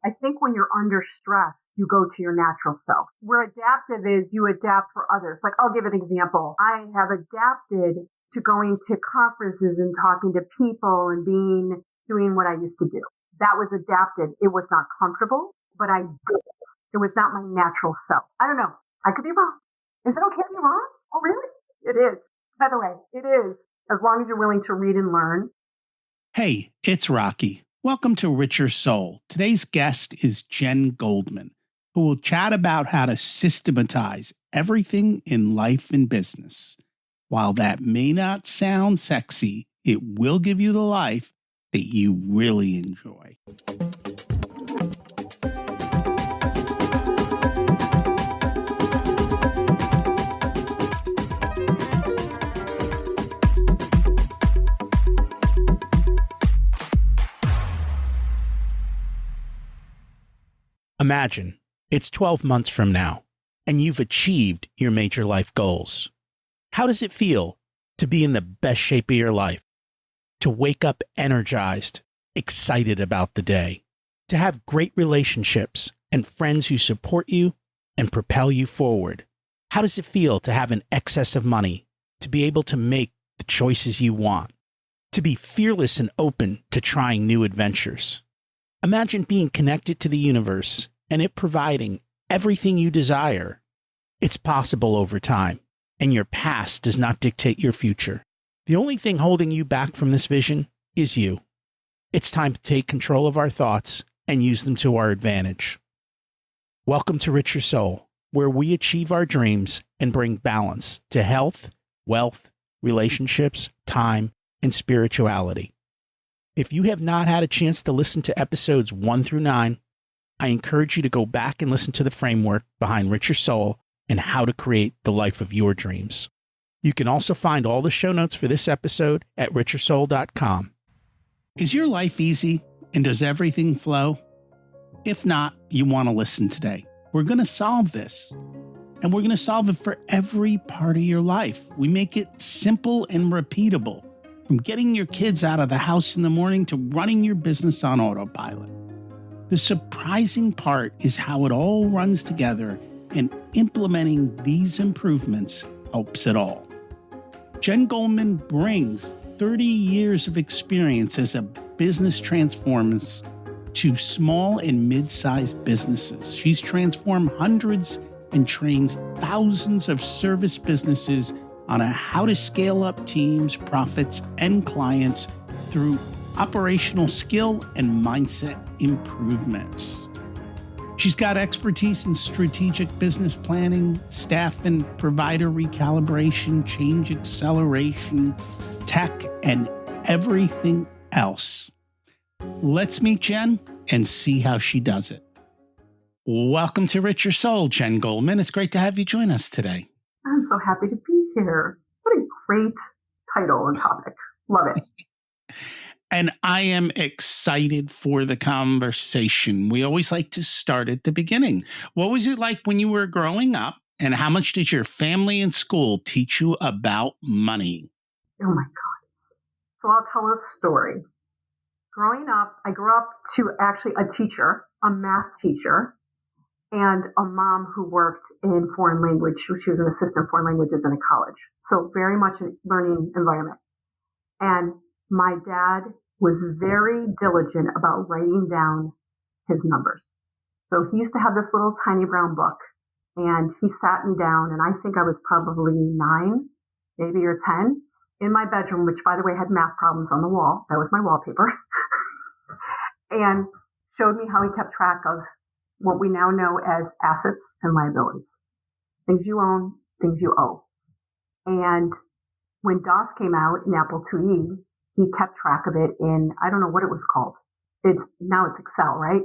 I think when you're under stress, you go to your natural self. Where adaptive is you adapt for others. Like, I'll give an example. I have adapted to going to conferences and talking to people and doing what I used to do. That was adapted. It was not comfortable, but I did it. It was not my natural self. I don't know. I could be wrong. Is it okay to be wrong? Oh, really? It is. By the way, it is. As long as you're willing to read and learn. Hey, it's Rocky. Welcome to Richer Soul. Today's guest is Jen Goldman, who will chat about how to systematize everything in life and business. While that may not sound sexy, it will give you the life that you really enjoy. Imagine it's 12 months from now, and you've achieved your major life goals. How does it feel to be in the best shape of your life? To wake up energized, excited about the day? To have great relationships and friends who support you and propel you forward? How does it feel to have an excess of money, to be able to make the choices you want? To be fearless and open to trying new adventures? Imagine being connected to the universe and it providing everything you desire. It's possible over time, and your past does not dictate your future. The only thing holding you back from this vision is you. It's time to take control of our thoughts and use them to our advantage. Welcome to Richer Soul, where we achieve our dreams and bring balance to health, wealth, relationships, time, and spirituality. If you have not had a chance to listen to episodes 1 through 9, I encourage you to go back and listen to the framework behind Richer Soul and how to create the life of your dreams. You can also find all the show notes for this episode at richersoul.com. Is your life easy and does everything flow? If not, you want to listen today. We're going to solve this, and we're going to solve it for every part of your life. We make it simple and repeatable. From getting your kids out of the house in the morning to running your business on autopilot. The surprising part is how it all runs together, and implementing these improvements helps it all. Jen Goldman brings 30 years of experience as a business transformist to small and mid-sized businesses. She's transformed hundreds and trains thousands of service businesses on how to scale up teams, profits, and clients through operational skill and mindset improvements. She's got expertise in strategic business planning, staff and provider recalibration, change acceleration, tech, and everything else. Let's meet Jen and see how she does it. Welcome to Richer Soul, Jen Goldman. It's great to have you join us today. I'm so happy to be here. What a great title and topic. Love it. And I am excited for the conversation. We always like to start at the beginning. What was it like when you were growing up, and how much did your family and school teach you about money? Oh my God. So I'll tell a story. Growing up, I grew up to actually a teacher, a math teacher, and a mom who worked in foreign language. She was an assistant in foreign languages in a college. So very much a learning environment. And my dad was very diligent about writing down his numbers. So he used to have this little tiny brown book, and he sat me down, and I think I was probably 9, maybe or 10, in my bedroom, which by the way had math problems on the wall. That was my wallpaper. And showed me how he kept track of what we now know as assets and liabilities. Things you own, things you owe. And when DOS came out in Apple IIe, he kept track of it in, I don't know what it was called. Now it's Excel, right?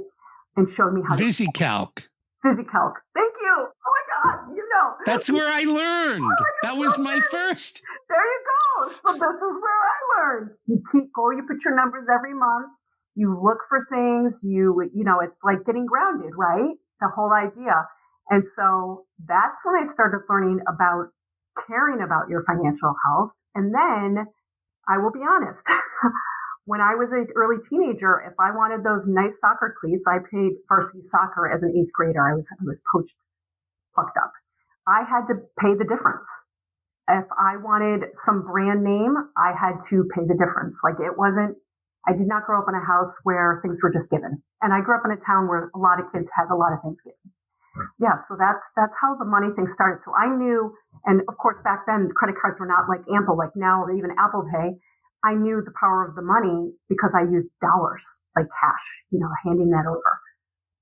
And showed me how VisiCalc. VisiCalc. Thank you. Oh my God, you know. That's where I learned. That was my first. There you go. So this is where I learned. You put your numbers every month. You look for things, you know, it's like getting grounded, right? The whole idea. And so that's when I started learning about caring about your financial health. And then I will be honest, When I was an early teenager, if I wanted those nice soccer cleats, I played varsity soccer as an eighth grader. I was plucked up. I had to pay the difference. If I wanted some brand name, I had to pay the difference. I did not grow up in a house where things were just given. And I grew up in a town where a lot of kids had a lot of things given. Yeah, so that's how the money thing started. So I knew, and of course back then credit cards were not like ample like now or even Apple Pay. I knew the power of the money because I used dollars, like cash, handing that over.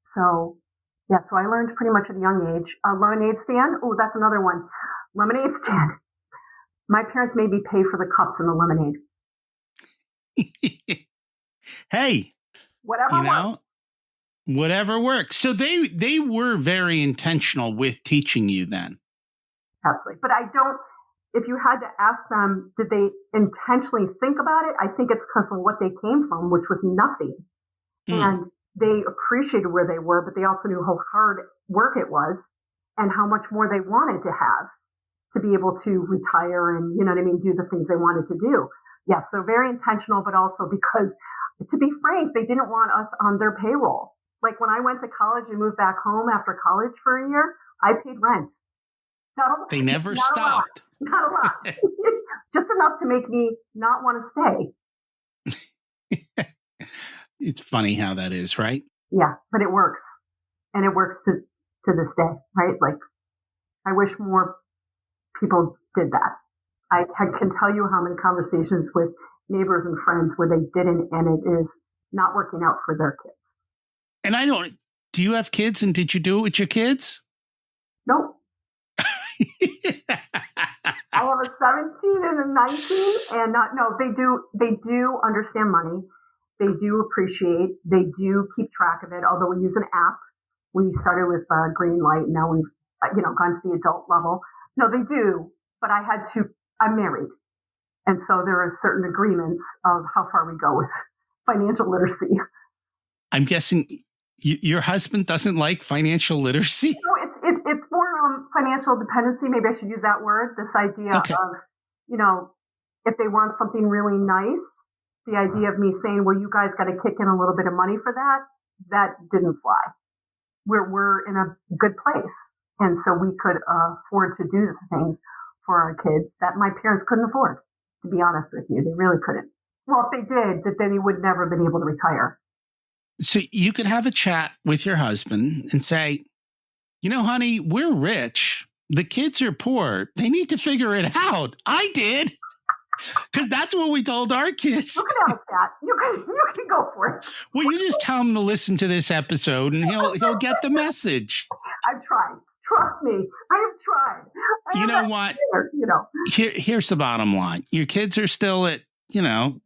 So yeah, so I learned pretty much at a young age. A lemonade stand, oh, that's another one. Lemonade stand. My parents made me pay for the cups and the lemonade. Hey, Whatever works. whatever works. So they were very intentional with teaching you then. Absolutely. But if you had to ask them, did they intentionally think about it? I think it's because of what they came from, which was nothing. And they appreciated where they were, but they also knew how hard work it was and how much more they wanted to have to be able to retire and, do the things they wanted to do. Yeah, so very intentional, but also because, to be frank, they didn't want us on their payroll. Like when I went to college and moved back home after college for a year, I paid rent. They never stopped. Not a lot. Just enough to make me not want to stay. It's funny how that is, right? Yeah, but it works. And it works to this day, right? Like, I wish more people did that. I can tell you how many conversations with neighbors and friends where they didn't, and it is not working out for their kids. And do you have kids, and did you do it with your kids? Nope. I have a 17 and a 19, and they do understand money. They do appreciate, they do keep track of it, although we use an app. We started with green light, and now we've, gone to the adult level. No, they do, but I'm married. And so there are certain agreements of how far we go with financial literacy. I'm guessing your husband doesn't like financial literacy? No, it's more financial dependency. Maybe I should use that word. This idea of, if they want something really nice, the idea of me saying, well, you guys got to kick in a little bit of money for that didn't fly. We're in a good place. And so we could afford to do the things for our kids that my parents couldn't afford, to be honest with you. They really couldn't. Well, if they did, then he would never have been able to retire. So you could have a chat with your husband and say, honey, we're rich. The kids are poor. They need to figure it out. I did. Because that's what we told our kids. You can have a chat. You can go for it. Well, you just tell him to listen to this episode and he'll get the message. I've tried. Trust me. I have tried. You know what? Here's the bottom line. Your kids are still at,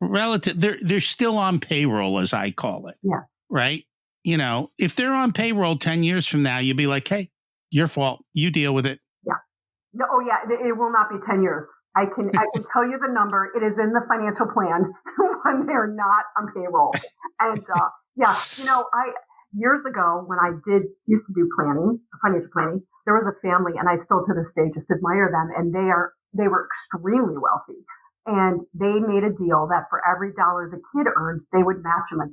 relative. They're still on payroll, as I call it. Yeah. Right? If they're on payroll 10 years from now, you'll be like, hey, your fault. You deal with it. Yeah. No, oh, yeah. It will not be 10 years. I can tell you the number. It is in the financial plan when they're not on payroll. And years ago when I used to do financial planning, there was a family, and I still to this day just admire them. And they were extremely wealthy, and they made a deal that for every dollar the kid earned, they would match him $1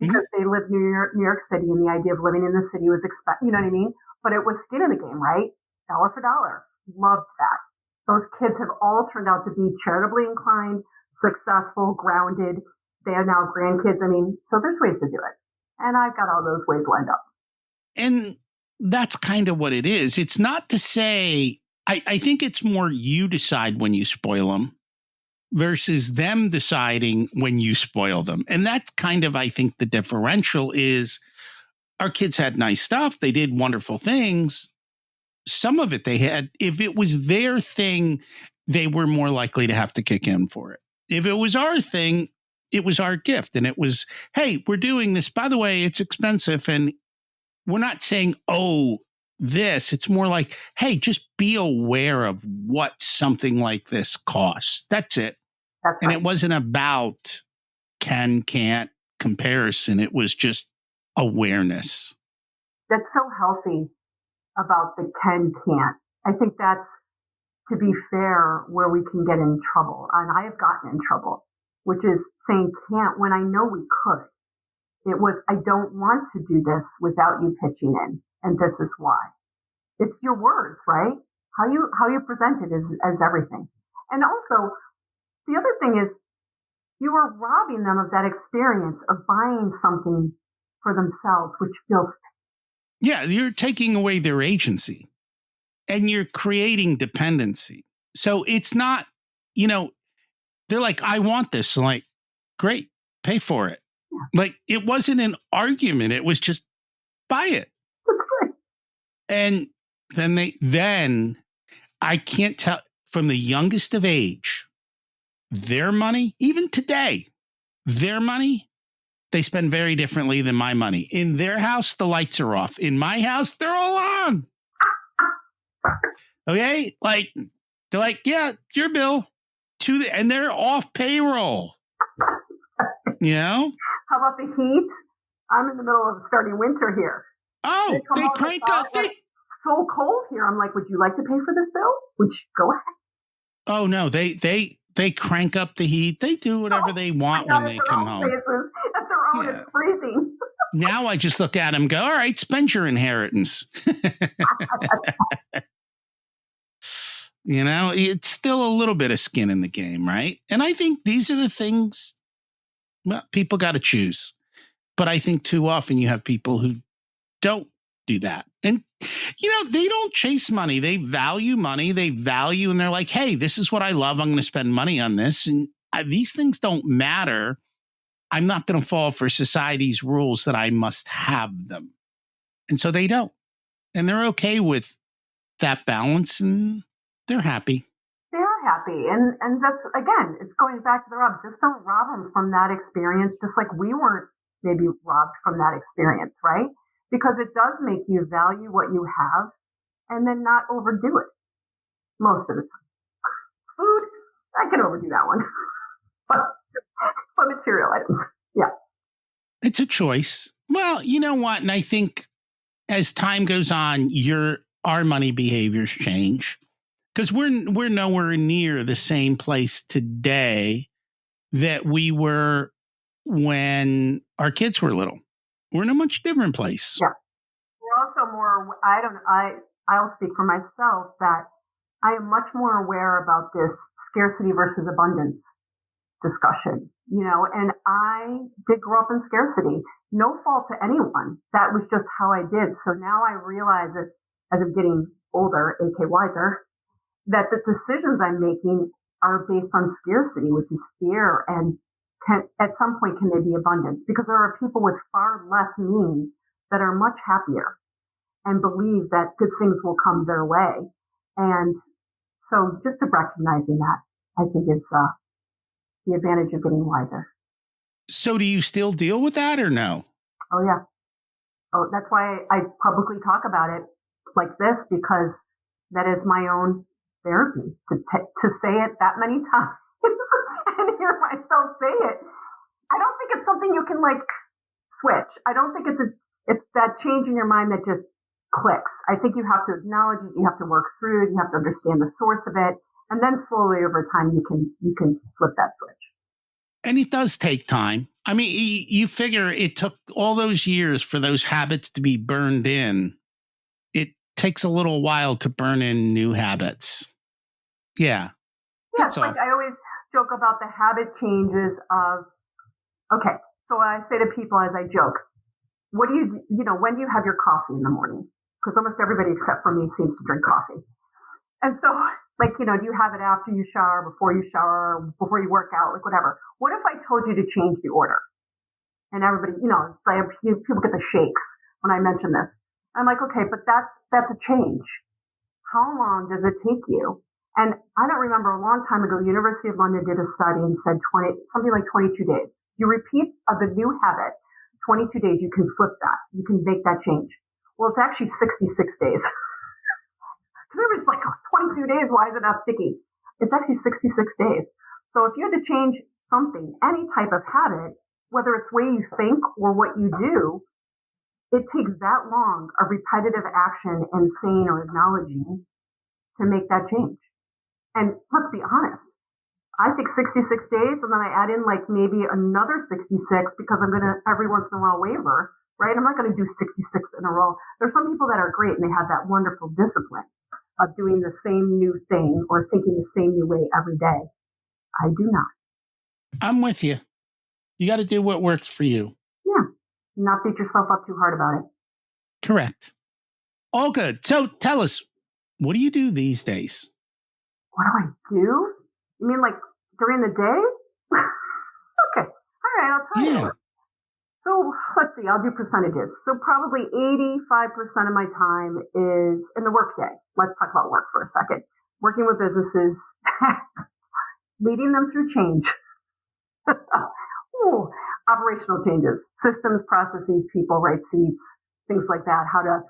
because they lived near New York City, and the idea of living in the city was you know what I mean? But it was skin in the game, right? Dollar for dollar. Loved that. Those kids have all turned out to be charitably inclined, successful, grounded. They are now grandkids. So there's ways to do it. And I've got all those ways lined up. And that's kind of what it is. It's not to say, I think it's more you decide when you spoil them versus them deciding when you spoil them. And that's kind of, I think, the differential is our kids had nice stuff. They did wonderful things. Some of it they had, if it was their thing, they were more likely to have to kick in for it. If it was our thing, it was our gift. And it was, hey, we're doing this. By the way, it's expensive. And we're not saying, oh, this. It's more like, hey, just be aware of what something like this costs. That's it. That's and right. It wasn't about can, can't comparison. It was just awareness. That's so healthy about the can, can't. I think that's, to be fair, where we can get in trouble. And I have gotten in trouble which is saying can't when I know we could. It was, I don't want to do this without you pitching in, and this is why. It's your words, right? How you present it is as everything. And also, the other thing is, you are robbing them of that experience of buying something for themselves, which feels. Yeah, you're taking away their agency and you're creating dependency. So it's not, they're like, I want this. I'm like, great, pay for it. Yeah. Like, it wasn't an argument. It was just buy it. That's right. And then I can't tell, from the youngest of age, their money, even today, their money, they spend very differently than my money. In their house, the lights are off. In my house, they're all on. Okay? Like, they're like, yeah, your bill. And they're off payroll. How about the heat? I'm in the middle of starting winter here. Oh, they crank up. It's so cold here. I'm like, would you like to pay for this bill? Would you go ahead? Oh, no, they crank up the heat. They do whatever they want when they come home. At their own, it's freezing. Now I just look at them and go, all right, spend your inheritance. It's still a little bit of skin in the game, right? And I think these are the things, well, people got to choose. But I think too often you have people who don't do that. And, they don't chase money. They value money. And they're like, hey, this is what I love. I'm going to spend money on this. And these things don't matter. I'm not going to fall for society's rules that I must have them. And so they don't. And they're okay with that balance and they're happy. They are happy. And that's, again, it's going back to the rob. Just don't rob them from that experience, just like we weren't maybe robbed from that experience, right? Because it does make you value what you have and then not overdo it most of the time. Food, I can overdo that one. But material items, yeah. It's a choice. Well, you know what? And I think as time goes on, our money behaviors change because we're nowhere near the same place today that we were when our kids were little. We're in a much different place. Yeah. We're also more, I'll speak for myself that I am much more aware about this scarcity versus abundance discussion, and I did grow up in scarcity. No fault to anyone. That was just how I did. So now I realize that as I'm getting older, aka wiser, that the decisions I'm making are based on scarcity, which is fear, and at some point can they be abundance? Because there are people with far less means that are much happier and believe that good things will come their way. And so just recognizing that, I think is the advantage of getting wiser. So do you still deal with that or no? Oh, yeah. Oh, that's why I publicly talk about it like this, because that is my own therapy to say it that many times and hear myself say it. I don't think it's something you can switch. I don't think it's that change in your mind that just clicks. I think you have to acknowledge it. You have to work through it. You have to understand the source of it. And then slowly over time, you can flip that switch. And it does take time. I mean, you figure it took all those years for those habits to be burned in. It takes a little while to burn in new habits. Yeah. That's all. I always joke about the habit changes of, okay, so I say to people as I joke, what do you do, when do you have your coffee in the morning? Because almost everybody except for me seems to drink coffee. And so, do you have it after you shower, before you work out, whatever? What if I told you to change the order? And everybody, people get the shakes when I mention this. I'm like, okay, but that's a change. How long does it take you? And I don't remember, a long time ago, the University of London did a study and said something like 22 days. You repeat the new habit, 22 days, you can flip that. You can make that change. Well, it's actually 66 days. Because everybody's like, 22 days, why is it not sticky? It's actually 66 days. So if you had to change something, any type of habit, whether it's the way you think or what you do, it takes that long of repetitive action and saying or acknowledging to make that change. And let's be honest, I think 66 days, and then I add in like maybe another 66 because I'm going to every once in a while waver, right? I'm not going to do 66 in a row. There's some people that are great and they have that wonderful discipline of doing the same new thing or thinking the same new way every day. I do not. I'm with you. You got to do what works for you. Yeah. Not beat yourself up too hard about it. Correct. All good. So tell us, what do you do these days? What do I do? You mean like during the day? Okay. All right, I'll tell you. So let's see, I'll do percentages. So probably 85% of my time is in the workday. Let's talk about work for a second. Working with businesses, leading them through change. Ooh, operational changes, systems, processes, people, right seats, things like that. How to,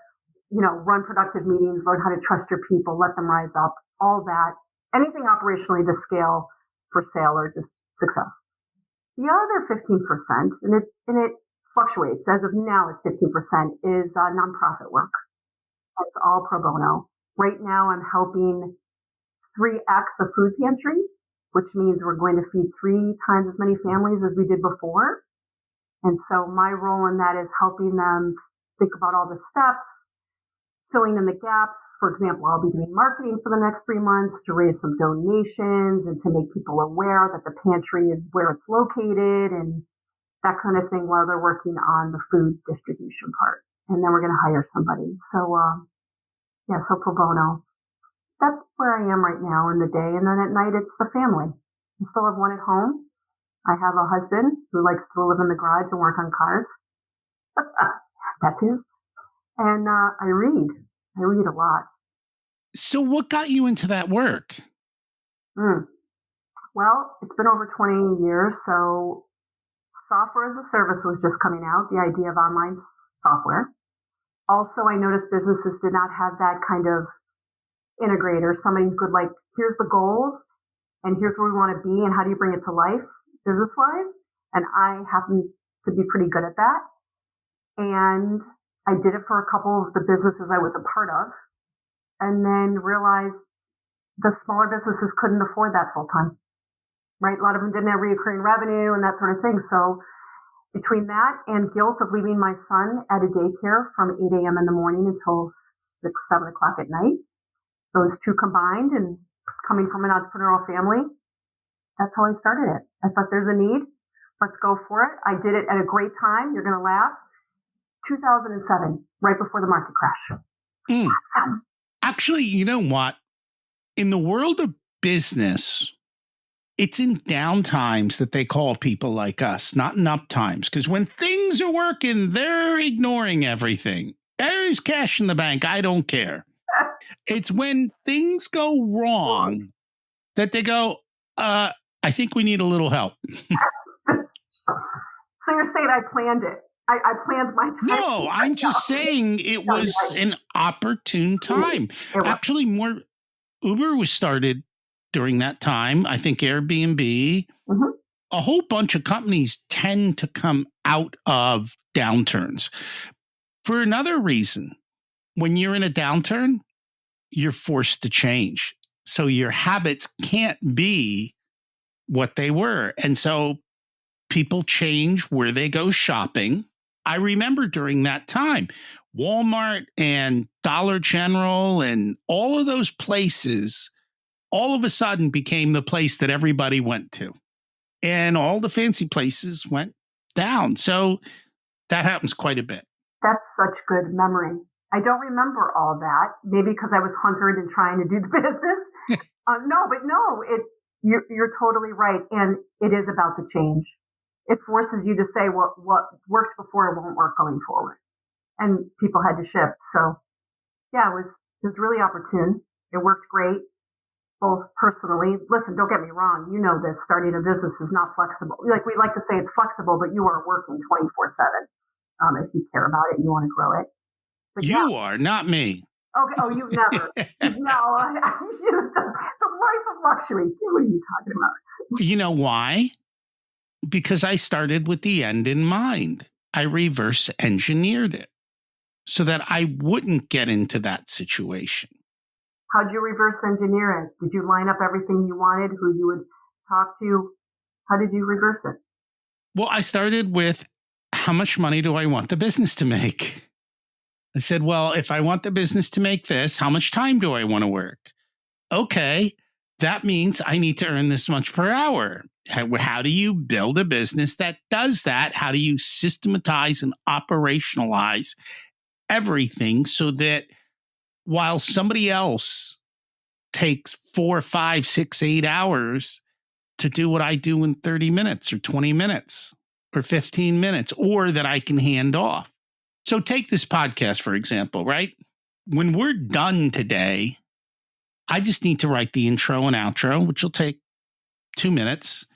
run productive meetings, learn how to trust your people, let them rise up, all that. Anything operationally to scale for sale or just success. The other 15%, and it fluctuates. As of now, it's 15%, is nonprofit work. It's all pro bono. Right now, I'm helping 3x a food pantry, which means we're going to feed 3 times as many families as we did before. And so my role in that is helping them think about all the steps, filling in the gaps. For example, I'll be doing marketing for the next 3 months to raise some donations and to make people aware that the pantry is where it's located and that kind of thing while they're working on the food distribution part. And then we're going to hire somebody. So, so pro bono. That's where I am right now in the day. And then at night, it's the family. I still have one at home. I have a husband who likes to live in the garage and work on cars. That's his. And I read. I read a lot. So what got you into that work? Well, it's been over 20 years. So software as a service was just coming out, the idea of online software. Also, I noticed businesses did not have that kind of integrator, somebody who could here's the goals and here's where we want to be and how do you bring it to life business-wise. And I happen to be pretty good at that. And I did it for a couple of the businesses I was a part of and then realized the smaller businesses couldn't afford that full time, right? A lot of them didn't have recurring revenue and that sort of thing. So between that and guilt of leaving my son at a daycare from 8 a.m. in the morning until 6, 7 o'clock at night, those two combined and coming from an entrepreneurial family, that's how I started it. I thought there's a need. Let's go for it. I did it at a great time. You're going to laugh. 2007, right before the market crash. Awesome. Actually, you know what? In the world of business, it's in down times that they call people like us, not in up times. Because when things are working, they're ignoring everything. There's cash in the bank. I don't care. It's when things go wrong that they go, I think we need a little help. So you're saying I planned it. I planned my time. No, I'm just saying it was an opportune time. Actually, Uber was started during that time. I think Airbnb, a whole bunch of companies tend to come out of downturns. For another reason, when you're in a downturn, you're forced to change. So your habits can't be what they were. And so people change where they go shopping. I remember during that time, Walmart and Dollar General and all of those places all of a sudden became the place that everybody went to. And all the fancy places went down. So that happens quite a bit. That's such good memory. I don't remember all that, maybe because I was hunkered and trying to do the business. You're totally right. And it is about the change. It forces you to say what worked before won't work going forward. And people had to shift. So yeah, it was really opportune. It worked great, both personally. Listen, don't get me wrong. You know this, starting a business is not flexible. We like to say it's flexible, but you are working 24/7. If you care about it and you want to grow it. But you are, not me. Okay. Oh, you never. No, the life of luxury. What are you talking about? You know why? Because I started with the end in mind. I reverse engineered it so that I wouldn't get into that situation. How'd you reverse engineer it? Did you line up everything you wanted, who you would talk to, how did you reverse it? Well, I started with how much money do I want the business to make? I said, well, if I want the business to make this, how much time do I want to work? Okay, that means I need to earn this much per hour. How do you build a business that does that? How do you systematize and operationalize everything so that while somebody else takes 4, 5, 6, 8 hours to do what I do in 30 minutes or 20 minutes or 15 minutes, or that I can hand off? So take this podcast, for example, right? When we're done today, I just need to write the intro and outro, which will take 2 minutes.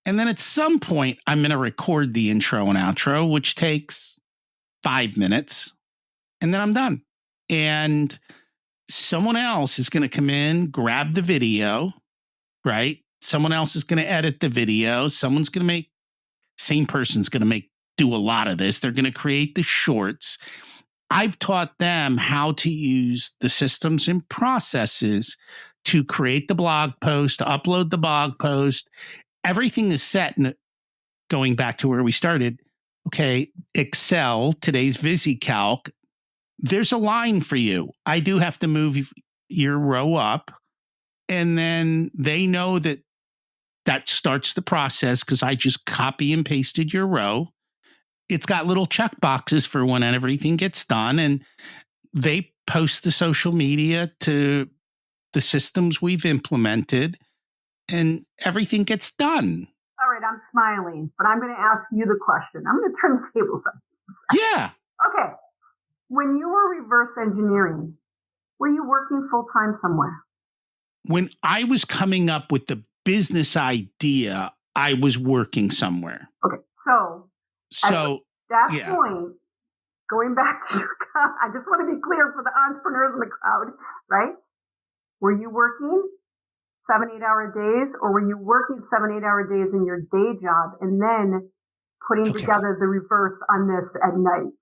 And then at some point, I'm going to record the intro and outro, which takes 5 minutes. And then I'm done. And someone else is going to come in, grab the video, right? Someone else is going to edit the video. Someone's going to same person's going to do a lot of this. They're going to create the shorts. I've taught them how to use the systems and processes to create the blog post, to upload the blog post. Everything is set. And going back to where we started, okay, Excel, today's VisiCalc, there's a line for you. I do have to move your row up. And then they know that starts the process because I just copy and pasted your row. It's got little check boxes for when everything gets done. And they post the social media to the systems we've implemented, and everything gets done. All right, I'm smiling, but I'm going to ask you the question. I'm going to turn the tables up. Yeah. Okay. When you were reverse engineering, were you working full-time somewhere? When I was coming up with the business idea, I was working somewhere. Okay, so at that yeah. point, going back to I just want to be clear for the entrepreneurs in the crowd, right? Were you working 7, 8 hour days, or were you working 7, 8 hour days in your day job and then putting together the reverse on this at night?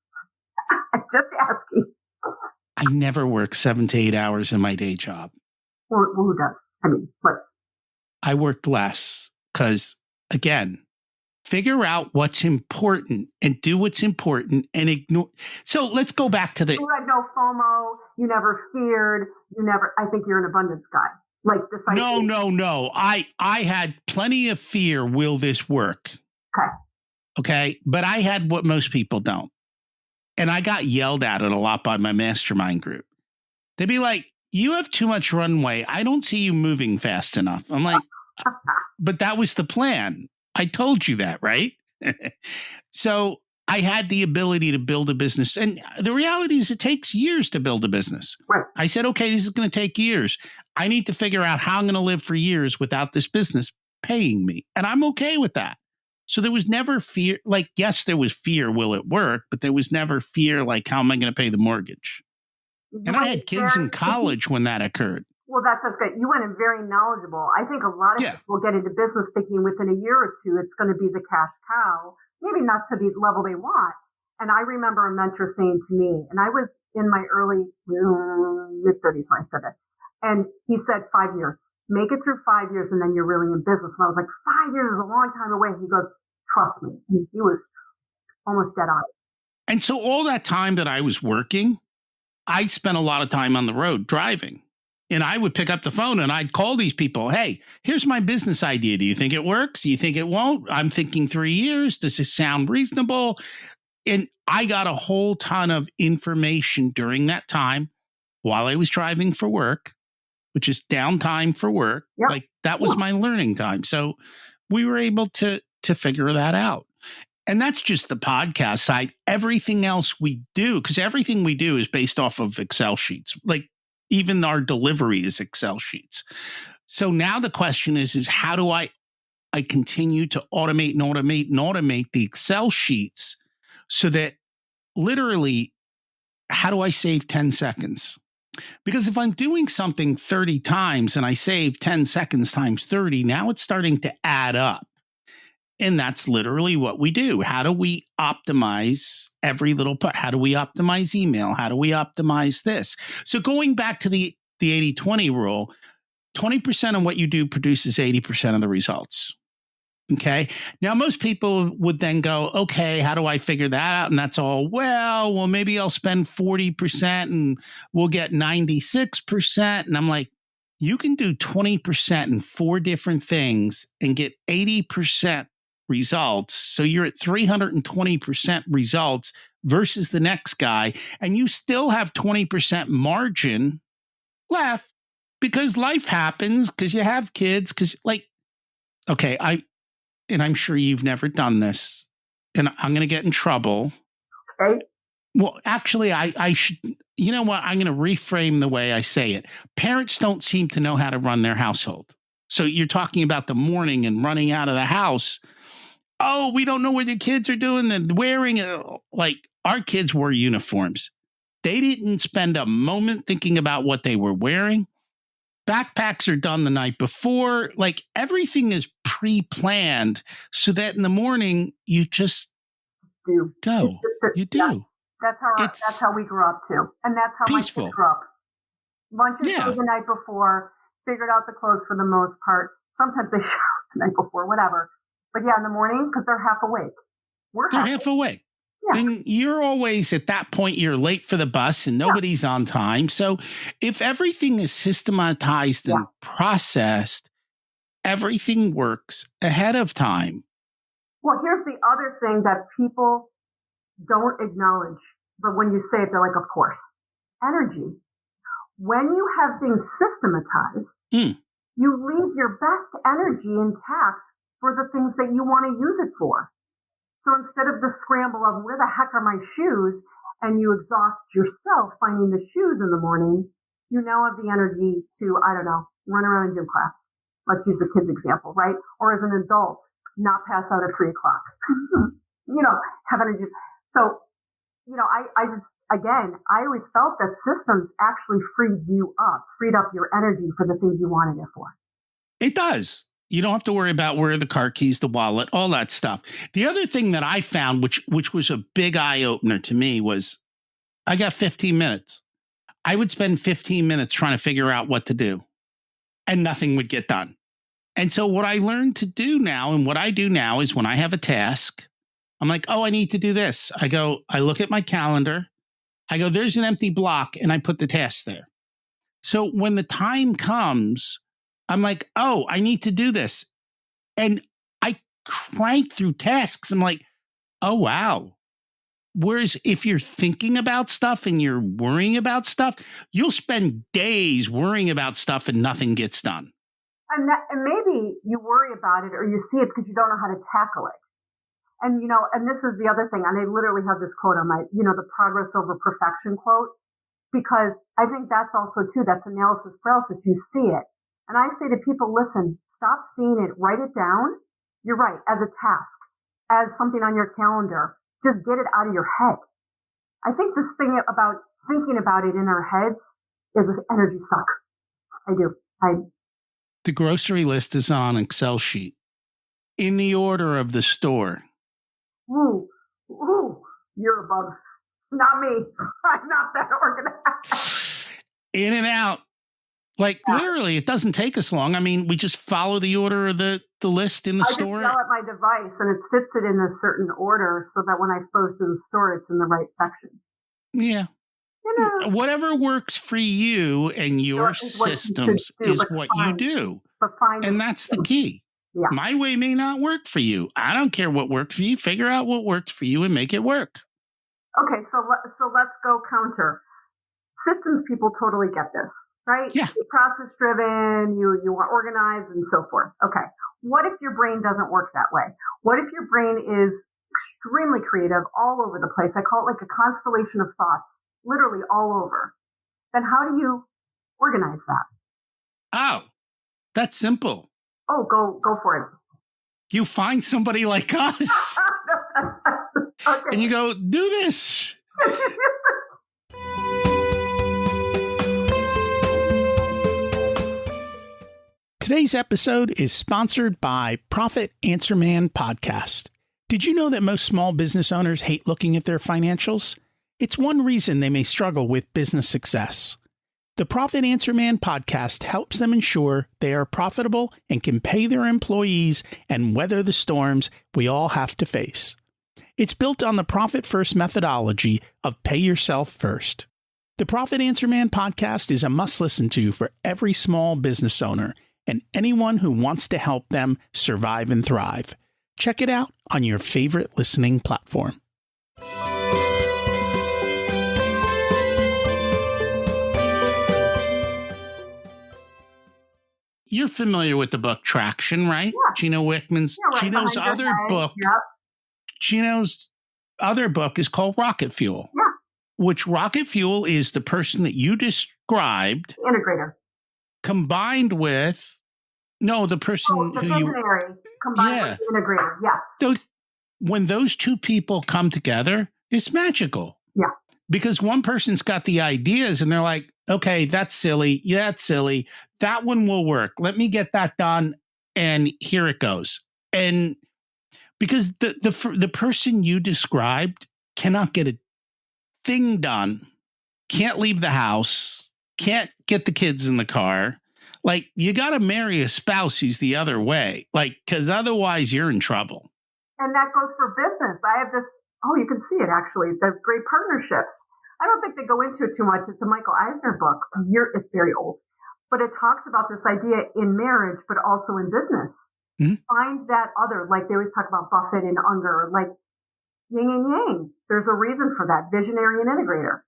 I'm just asking. I never work 7 to 8 hours in my day job. Well, who does? I mean, what? I worked less because, again, figure out what's important and do what's important and ignore. So let's go back to You had no FOMO. You never feared. I think you're an abundance guy. Like this idea. No. I had plenty of fear. Will this work? Okay. But I had what most people don't. And I got yelled at it a lot by my mastermind group. They'd be like, you have too much runway. I don't see you moving fast enough. I'm like, but that was the plan. I told you that, right? So I had the ability to build a business. And the reality is it takes years to build a business. Right. I said, okay, this is going to take years. I need to figure out how I'm going to live for years without this business paying me. And I'm okay with that. So there was never fear. Like, yes, there was fear. Will it work? But there was never fear. Like, how am I going to pay the mortgage? And I had kids in college when that occurred. Well, that sounds good. You went in very knowledgeable. I think a lot of people get into business thinking within a year or two, it's going to be the cash cow, maybe not to the level they want. And I remember a mentor saying to me, and I was in my early mid-30s when I said that. And he said, 5 years, make it through 5 years, and then you're really in business. And I was like, 5 years is a long time away. He goes, trust me. And he was almost dead on. And so all that time that I was working, I spent a lot of time on the road driving. And I would pick up the phone and I'd call these people. Hey, here's my business idea. Do you think it works? Do you think it won't? I'm thinking 3 years. Does this sound reasonable? And I got a whole ton of information during that time while I was driving for work, which is downtime for work. Yep. Like that was my learning time. So we were able to figure that out. And that's just the podcast side. Everything else we do, because everything we do is based off of Excel sheets. Like even our delivery is Excel sheets. So now the question is how do I continue to automate the Excel sheets so that literally, how do I save 10 seconds? Because if I'm doing something 30 times and I save 10 seconds times 30, now it's starting to add up. And that's literally what we do. How do we optimize every little part? How do we optimize email? How do we optimize this? So going back to the 80-20 rule, 20% of what you do produces 80% of the results. Okay. Now, most people would then go, okay, how do I figure that out? And that's all, well, maybe I'll spend 40% and we'll get 96%. And I'm like, you can do 20% in 4 different things and get 80% results. So you're at 320% results versus the next guy. And you still have 20% margin left because life happens, because you have kids, because okay, and I'm sure you've never done this, and I'm going to get in trouble. Okay. Well, actually, I should, you know what? I'm going to reframe the way I say it. Parents don't seem to know how to run their household. So you're talking about the morning and running out of the house. Oh, we don't know what the kids are doing and wearing. Like our kids wore uniforms. They didn't spend a moment thinking about what they were wearing. Backpacks are done the night before. Like everything is pre-planned so that in the morning you just go. You do. Yeah. That's how we grew up too. And that's how peaceful. My kids grew up. Lunches the night before, figured out the clothes for the most part. Sometimes they shower the night before, whatever. But yeah, in the morning, because they're half awake. They're half awake. Yeah. And you're always at that point, you're late for the bus and nobody's on time. So if everything is systematized and processed, everything works ahead of time. Well, here's the other thing that people don't acknowledge, but when you say it, they're like, of course, energy. When you have things systematized, you leave your best energy intact for the things that you want to use it for. So instead of the scramble of where the heck are my shoes, and you exhaust yourself finding the shoes in the morning, you now have the energy to, I don't know, run around in gym class. Let's use the kids example, right? Or as an adult, not pass out at 3 o'clock. Have energy. So, I just, again, I always felt that systems actually freed up your energy for the things you wanted it for. It does. You don't have to worry about where are the car keys, the wallet, all that stuff. The other thing that I found, which was a big eye opener to me, was I got 15 minutes. I would spend 15 minutes trying to figure out what to do, and nothing would get done. And so what I learned to do now, and what I do now, is when I have a task, I'm like, oh, I need to do this. I look at my calendar. I go, there's an empty block, and I put the task there. So when the time comes, I'm like, oh, I need to do this. And I crank through tasks. I'm like, oh, wow. Whereas if you're thinking about stuff and you're worrying about stuff, you'll spend days worrying about stuff and nothing gets done. And maybe you worry about it or you see it because you don't know how to tackle it. And, and this is the other thing. And I literally have this quote on my, the progress over perfection quote, because I think that's also too, that's analysis paralysis. You see it. And I say to people, listen, stop seeing it, write it down. You're right, as a task, as something on your calendar. Just get it out of your head. I think this thing about thinking about it in our heads is an energy suck. I do. The grocery list is on an Excel sheet in the order of the store. Ooh, you're above. Not me. I'm not that organized. In and out. Literally, it doesn't take us long. I mean, we just follow the order of the list in the store. I just yell at my device, and it sits it in a certain order so that when I flow through the store, it's in the right section. Yeah. Whatever works for you and your systems is what you do. And that's the key. Yeah. My way may not work for you. I don't care what works for you. Figure out what works for you and make it work. Okay, so let's go counter. Systems people totally get this, right? Yeah. You're process driven, you want organized and so forth. Okay. What if your brain doesn't work that way? What if your brain is extremely creative all over the place? I call it like a constellation of thoughts, literally all over. Then how do you organize that? Oh, that's simple. Oh, go for it. You find somebody like us and you go, do this. Today's episode is sponsored by Profit Answer Man Podcast. Did you know that most small business owners hate looking at their financials? It's one reason they may struggle with business success. The Profit Answer Man podcast helps them ensure they are profitable and can pay their employees and weather the storms we all have to face. It's built on the Profit First methodology of pay yourself first. The Profit Answer Man podcast is a must listen to for every small business owner and anyone who wants to help them survive and thrive. Check it out on your favorite listening platform. You're familiar with the book Traction, right? Yeah. Gino Wickman's. Yeah, right. Gino's other book. Yep. Gino's other book is called Rocket Fuel. Yeah. Which Rocket Fuel is the person that you described. Integrator. Combined with the person the who visionary combined with the integrator. Yes. So when those two people come together, it's magical. Yeah. Because one person's got the ideas and they're like, okay, that's silly. Yeah, that's silly. That one will work. Let me get that done. And here it goes. And because the person you described cannot get a thing done, can't leave the house, can't get the kids in the car. Like, you got to marry a spouse who's the other way. Like, because otherwise you're in trouble. And that goes for business. I have this, you can see it actually, the great partnerships. I don't think they go into it too much. It's a Michael Eisner book. It's very old. But it talks about this idea in marriage, but also in business. Mm-hmm. Find that other, like they always talk about Buffett and Unger, like yin and yang. There's a reason for that, visionary and integrator.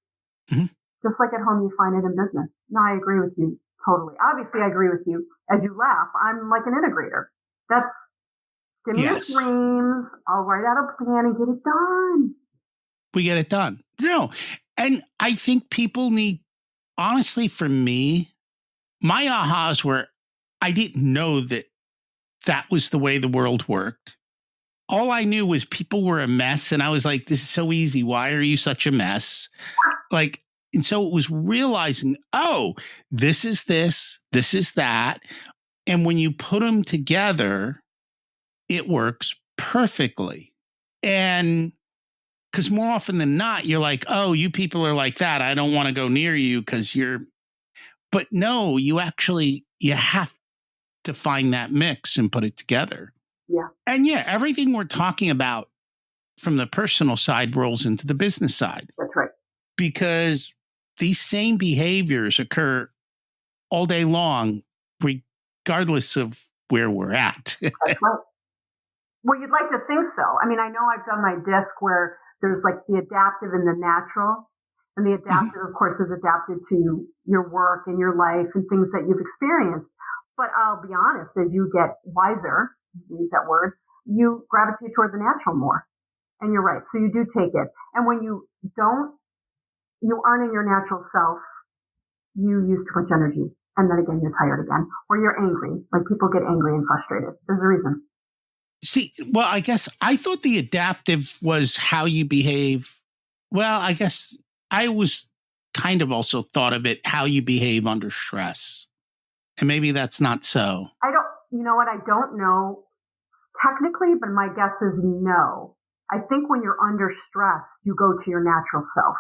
Mm-hmm. Just like at home, you find it in business. No, I agree with you totally. Obviously, I agree with you. As you laugh, I'm like an integrator. That's, give me your dreams. I'll write out a plan and get it done. We get it done. No. And I think people need, honestly, for me, my ahas were, I didn't know that was the way the world worked. All I knew was people were a mess. And I was like, this is so easy. Why are you such a mess? And so it was realizing, this is this is that. And when you put them together, it works perfectly. And because more often than not, you're like, you people are like that. I don't want to go near you because but no, you have to find that mix and put it together. Yeah. And everything we're talking about from the personal side rolls into the business side. That's right. Because these same behaviors occur all day long, regardless of where we're at. That's right. Well, you'd like to think so. I mean, I know I've done my disc where there's like the adaptive and the natural. And the adaptive, mm-hmm. of course, is adapted to your work and your life and things that you've experienced. But I'll be honest, as you get wiser, use that word, you gravitate toward the natural more. And you're right. So you do take it. And when you aren't in your natural self, you use too much energy. And then again, you're tired again. Or you're angry. Like people get angry and frustrated. There's a reason. See, well, I guess I thought the adaptive was how you behave. Well, I guess I was kind of also thought of it how you behave under stress. And maybe that's not so. You know what? I don't know technically, but my guess is no. I think when you're under stress, you go to your natural self.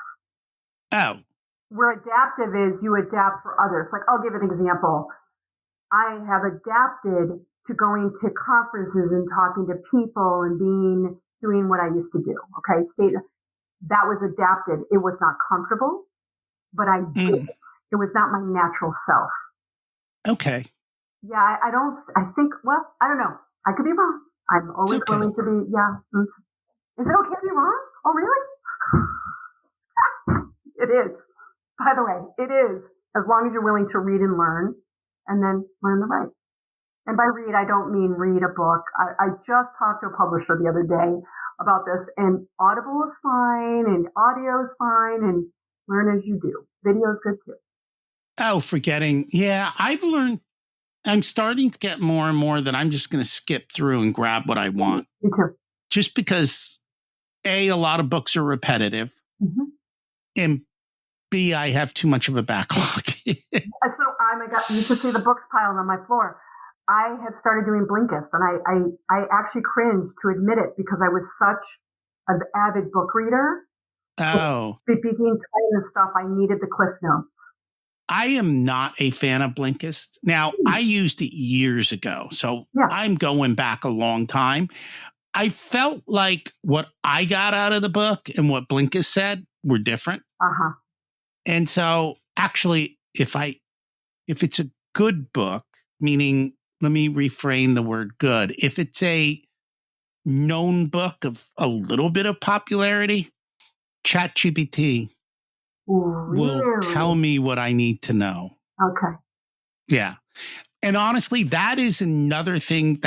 Oh. Where adaptive is you adapt for others. Like, I'll give an example. I have adapted to going to conferences and talking to people and doing what I used to do. Okay. That was adapted. It was not comfortable, but I did it. It was not my natural self. Okay. Yeah. I don't know. I could be wrong. I'm always willing to be, Is it okay to be wrong? Oh, really? It is. By the way, it is. As long as you're willing to read and learn and then learn the right. And by read, I don't mean read a book. I just talked to a publisher the other day about this, and Audible is fine and audio is fine and learn as you do. Video is good too. Oh, forgetting. Yeah, I'm starting to get more and more that I'm just going to skip through and grab what I want. Me too. Just because A, a lot of books are repetitive, mm-hmm. and B, I have too much of a backlog. So, oh my God, you should see the books piled on my floor. I had started doing Blinkist, and I actually cringed to admit it because I was such an avid book reader. Oh. Speaking time and stuff, I needed the Cliff Notes. I am not a fan of Blinkist. Now, I used it years ago, so I'm going back a long time. I felt like what I got out of the book and what Blinkist said were different. Uh-huh. And so actually, if it's a good book, meaning, let me reframe the word good. If it's a known book of a little bit of popularity, ChatGPT will tell me what I need to know. Okay. Yeah. And honestly, that is another thing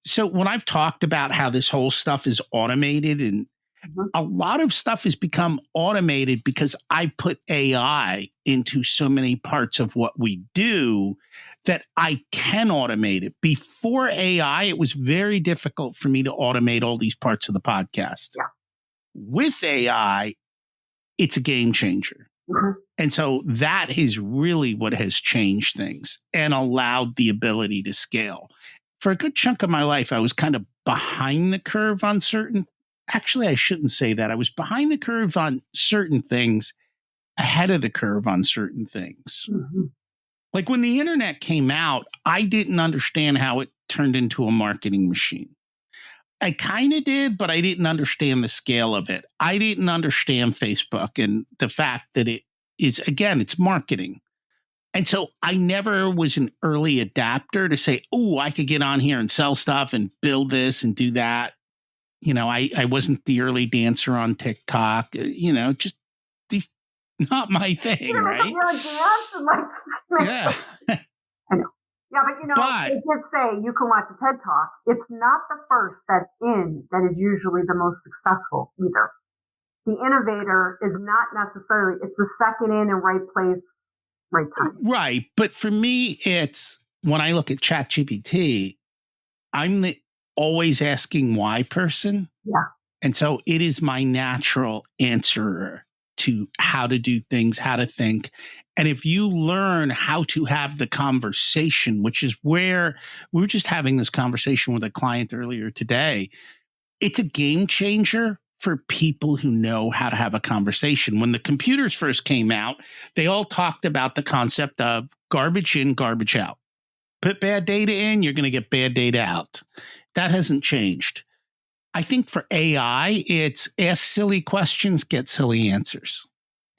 so when I've talked about how this whole stuff is automated, and a lot of stuff has become automated because I put AI into so many parts of what we do that I can automate it. Before AI, it was very difficult for me to automate all these parts of the podcast. Yeah. With AI, it's a game changer. Mm-hmm. And so that is really what has changed things and allowed the ability to scale. For a good chunk of my life, I was kind of behind the curve on actually, I shouldn't say that. I was behind the curve on certain things, ahead of the curve on certain things. Mm-hmm. Like when the internet came out, I didn't understand how it turned into a marketing machine. I kind of did, but I didn't understand the scale of it. I didn't understand Facebook and the fact that it is, again, it's marketing. And so I never was an early adapter to say, oh, I could get on here and sell stuff and build this and do that. You know, I wasn't the early dancer on TikTok, just these, not my thing, right? Yeah. I know. Yeah, but they did say you can watch a TED Talk. It's not the first that's in that is usually the most successful either. The innovator is not necessarily, it's the second in and right place, right time. Right. But for me, it's when I look at ChatGPT, I'm the always asking why person. Yeah. And so it is my natural answer to how to do things, how to think. And if you learn how to have the conversation, which is where we were just having this conversation with a client earlier today, it's a game changer for people who know how to have a conversation. When the computers first came out, they all talked about the concept of garbage in, garbage out. Put bad data in, you're going to get bad data out. That hasn't changed. I think for AI, it's ask silly questions, get silly answers.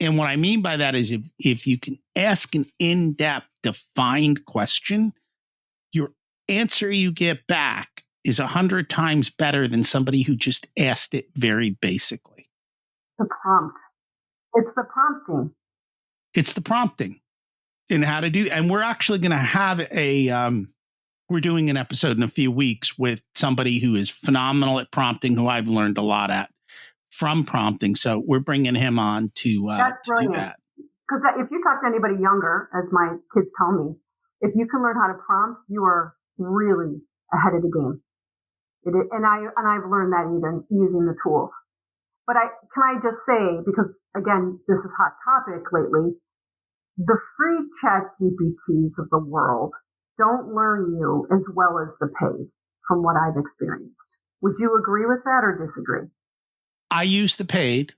And what I mean by that is if you can ask an in-depth, defined question, your answer you get back is 100 times better than somebody who just asked it very basically. The prompt. It's the prompting. It's the prompting and how to do. And we're actually going to have we're doing an episode in a few weeks with somebody who is phenomenal at prompting, who I've learned a lot from prompting. So we're bringing him on to do that. Because if you talk to anybody younger, as my kids tell me, if you can learn how to prompt, you are really ahead of the game. And I've learned that even using the tools. But can I just say, because again, this is hot topic lately, the free ChatGPTs of the world don't learn you as well as the paid, from what I've experienced. Would you agree with that or disagree? I use the paid,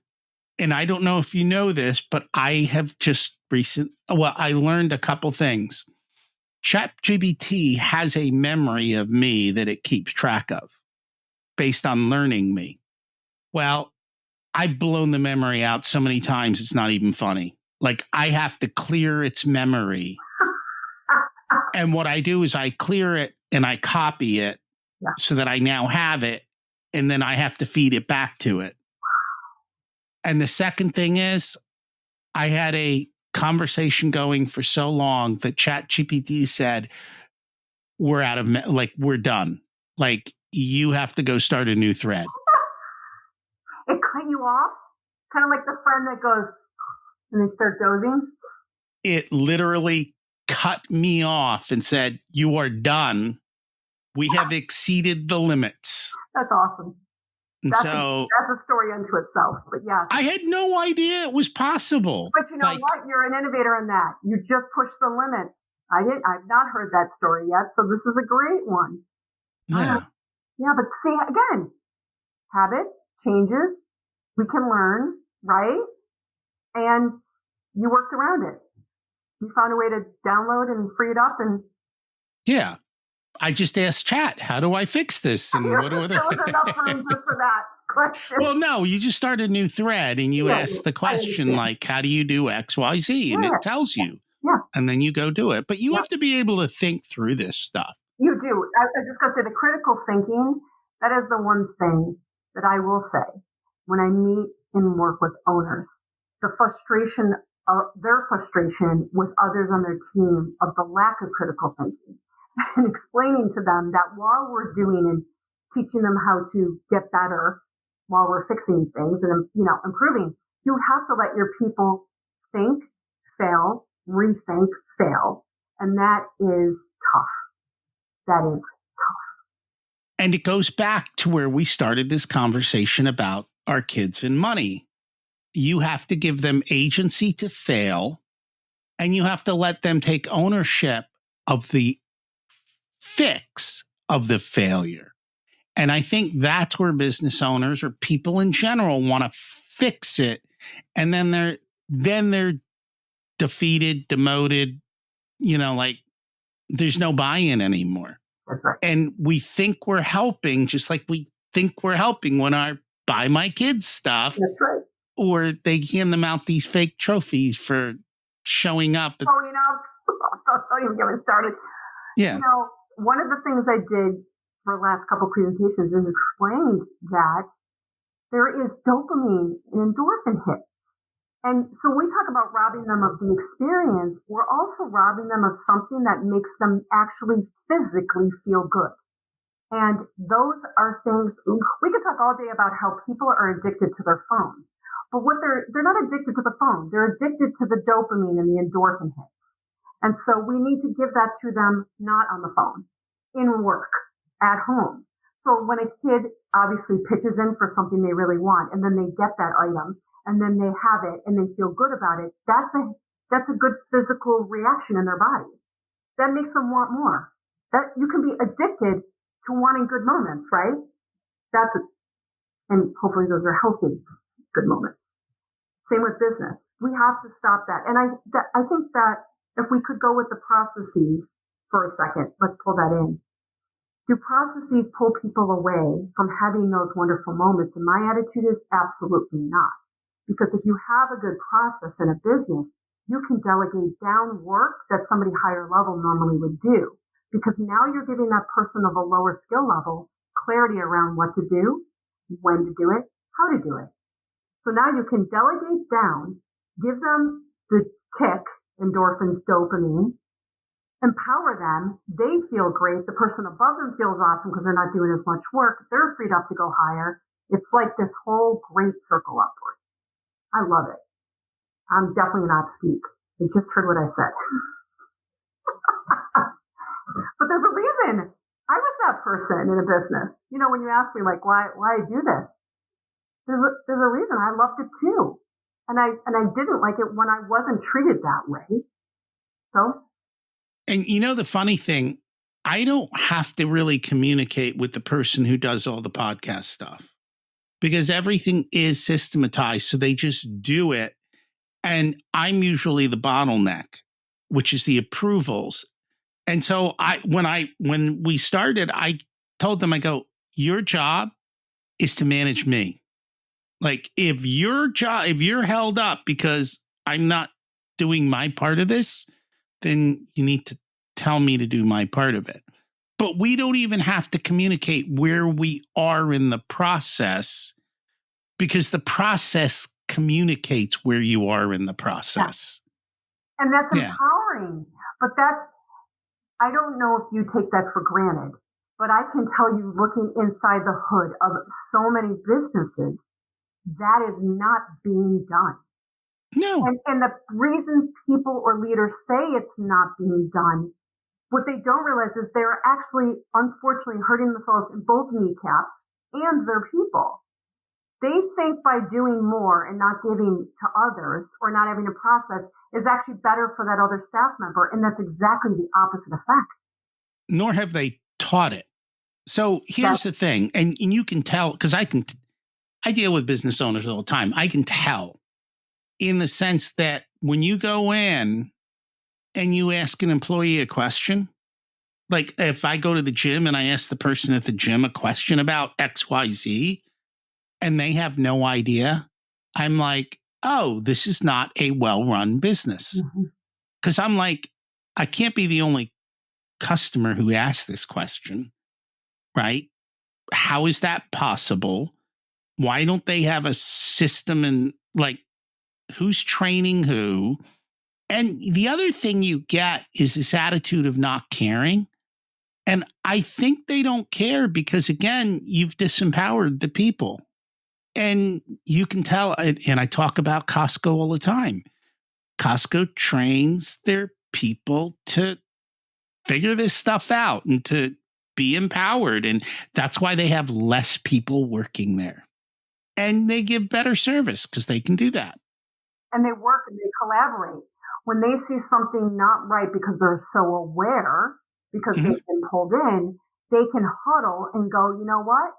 and I don't know if you know this, but I have just I learned a couple things. ChatGPT has a memory of me that it keeps track of based on learning me. Well, I've blown the memory out so many times, it's not even funny. Like I have to clear its memory. And what I do is I clear it and I copy it so that I now have it. And then I have to feed it back to it. And the second thing is I had a conversation going for so long that ChatGPT said, we're we're done. Like you have to go start a new thread. It cut you off? Kind of like the friend that goes and they start dozing? It literally cut me off and said, you are done. We have exceeded the limits. That's awesome. That's a story unto itself. But yes. I had no idea it was possible. But you know what? You're an innovator in that. You just push the limits. I've not heard that story yet. So this is a great one. Yeah. Yeah, but see, again, habits, changes, we can learn, right? And you worked around it. You found a way to download and free it up, and Yeah. I just asked chat, how do I fix this? And there was enough room just for that question. Well, no, you just start a new thread and you ask the question like, how do you do X, Y, Z? And it tells you. Yeah. And then you go do it. But you have to be able to think through this stuff. You do. I was just going to say the critical thinking, that is the one thing that I will say when I meet and work with owners, the frustration, their frustration with others on their team of the lack of critical thinking and explaining to them that while we're doing and teaching them how to get better while we're fixing things and, improving, you have to let your people think, fail, rethink, fail. And that is tough. That is tough. And it goes back to where we started this conversation about our kids and money. You have to give them agency to fail, and you have to let them take ownership of the fix of the failure. And I think that's where business owners or people in general want to fix it. And then they're defeated, demoted, like there's no buy-in anymore. That's right. And we think we're helping, just like we think we're helping when I buy my kids stuff. That's right. Or they hand them out these fake trophies for showing up. Showing up. Don't even get me started. Yeah. One of the things I did for the last couple of presentations is explained that there is dopamine and endorphin hits. And so we talk about robbing them of the experience. We're also robbing them of something that makes them actually physically feel good. And those are things, we could talk all day about how people are addicted to their phones. But what they're not addicted to the phone. They're addicted to the dopamine and the endorphin hits. And so we need to give that to them, not on the phone, in work, at home. So when a kid obviously pitches in for something they really want, and then they get that item, and then they have it, and they feel good about it, that's a good physical reaction in their bodies. That makes them want more. That you can be addicted to wanting good moments, right? And hopefully those are healthy, good moments. Same with business. We have to stop that. And I think that if we could go with the processes for a second, let's pull that in. Do processes pull people away from having those wonderful moments? And my attitude is absolutely not. Because if you have a good process in a business, you can delegate down work that somebody higher level normally would do. Because now you're giving that person of a lower skill level clarity around what to do, when to do it, how to do it. So now you can delegate down, give them the kick, endorphins, dopamine, empower them. They feel great. The person above them feels awesome because they're not doing as much work. They're freed up to go higher. It's like this whole great circle upward. I love it. I'm definitely not speak. You just heard what I said. But there's a reason. I was that person in a business. When you ask me like why I do this, there's a reason. I loved it too. And I didn't like it when I wasn't treated that way. So. And the funny thing, I don't have to really communicate with the person who does all the podcast stuff because everything is systematized. So they just do it. And I'm usually the bottleneck, which is the approvals. And so when we started, I told them, I go, your job is to manage me. Like if you're held up because I'm not doing my part of this, then you need to tell me to do my part of it. But we don't even have to communicate where we are in the process because the process communicates where you are in the process. Yeah. And that's empowering. But I don't know if you take that for granted, but I can tell you looking inside the hood of so many businesses, that is not being done. No. And the reason people or leaders say it's not being done, what they don't realize is they're actually, unfortunately, hurting themselves in both kneecaps and their people. They think by doing more and not giving to others or not having a process is actually better for that other staff member. And that's exactly the opposite effect. Nor have they taught it. So here's the thing. And you can tell, because I deal with business owners all the time. I can tell in the sense that when you go in and you ask an employee a question, like if I go to the gym and I ask the person at the gym a question about XYZ and they have no idea, I'm like, oh, this is not a well-run business. Mhm. Because I'm like, I can't be the only customer who asked this question, right? How is that possible? Why don't they have a system and like who's training who? And the other thing you get is this attitude of not caring. And I think they don't care because, again, you've disempowered the people. And you can tell, and I talk about Costco all the time. Costco trains their people to figure this stuff out and to be empowered. And that's why they have less people working there. And they give better service because they can do that. And they work and they collaborate. When they see something not right because they're so aware, because Mhm. they've been pulled in, they can huddle and go, you know what?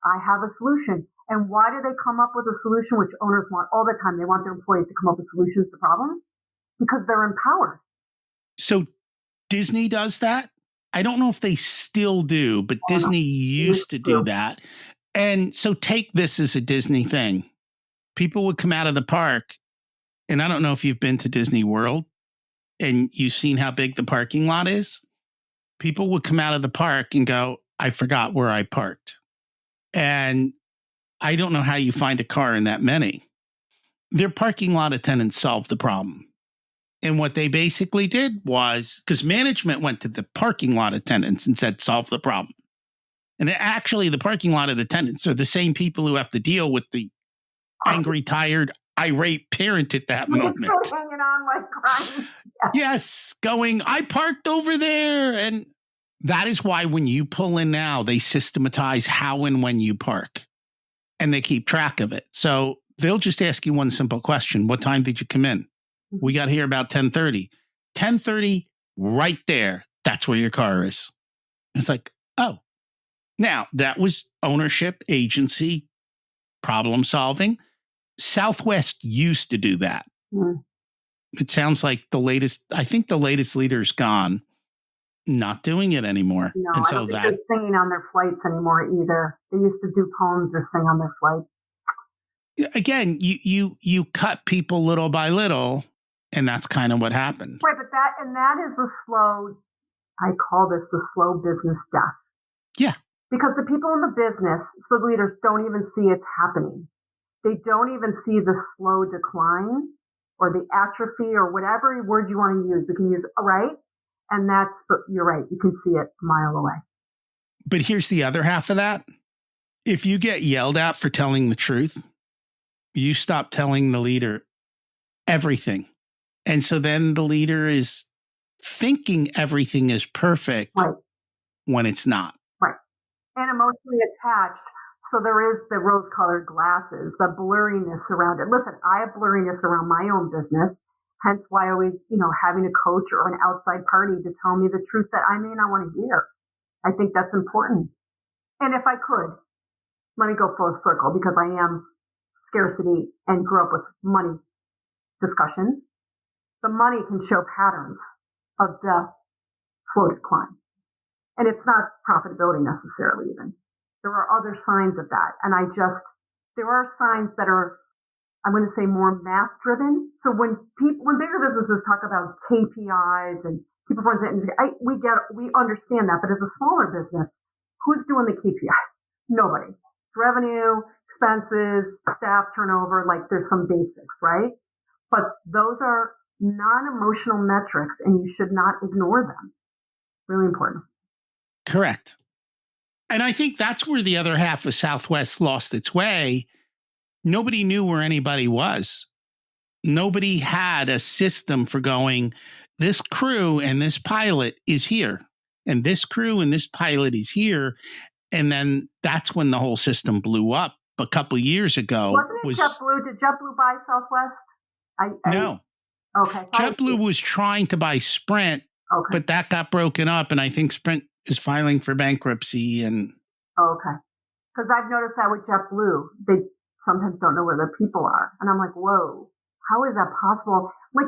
I have a solution. And why do they come up with a solution, which owners want all the time? They want their employees to come up with solutions to problems because they're empowered. So Disney does that. I don't know if they still do, but Oh, no. Disney used to do that. And so take this as a Disney thing. People would come out of the park, and I don't know if you've been to Disney World and you've seen how big the parking lot is. People would come out of the park and go, I forgot where I parked. And I don't know how you find a car in that many. Their parking lot attendants solved the problem. And what they basically did was, because management went to the parking lot attendants and said, solve the problem. And actually, the parking lot attendants are the same people who have to deal with the angry, tired, irate parent at that moment. Hanging on like crying. Yes, going, I parked over there. And that is why when you pull in now, they systematize how and when you park and they keep track of it. So they'll just ask you one simple question. What time did you come in? We got here about 10:30. 10:30, right there. That's where your car is. It's like, oh. Now, that was ownership, agency, problem solving. Southwest used to do that. Mm. It sounds like I think the latest leader's gone, not doing it anymore. No, and I so don't think they're singing on their flights anymore either. They used to do poems or sing on their flights. Again, you cut people little by little, and that's kind of what happened. Right, but that is a slow, I call this the slow business death. Yeah. Because the people in the business, the leaders, don't even see it's happening. They don't even see the slow decline or the atrophy or whatever word you want to use. We can use, right? And but you're right. You can see it a mile away. But here's the other half of that. If you get yelled at for telling the truth, you stop telling the leader everything. And so then the leader is thinking everything is perfect when it's not. Right. And emotionally attached. So there is the rose-colored glasses, the blurriness around it. Listen, I have blurriness around my own business, hence why I always, having a coach or an outside party to tell me the truth that I may not want to hear. I think that's important. And if I could, let me go full circle because I am scarcity and grew up with money discussions. The money can show patterns of the slow decline. And it's not profitability necessarily even. There are other signs of that. And there are signs that are, I'm going to say, more math driven. So when bigger businesses talk about KPIs and key performance, we understand that. But as a smaller business, who's doing the KPIs? Nobody. Revenue, expenses, staff turnover, like there's some basics, right? But those are non-emotional metrics and you should not ignore them. Really important. Correct. And I think that's where the other half of Southwest lost its way. Nobody knew where anybody was. Nobody had a system for going, this crew and this pilot is here, and this crew and this pilot is here. And then that's when the whole system blew up a couple of years ago. Wasn't it JetBlue? Did JetBlue buy Southwest? No. Okay. JetBlue was trying to buy Sprint, but that got broken up, and I think Sprint is filing for bankruptcy. And okay, because I've noticed that with JetBlue, they sometimes don't know where their people are, and I'm like, whoa, how is that possible? Like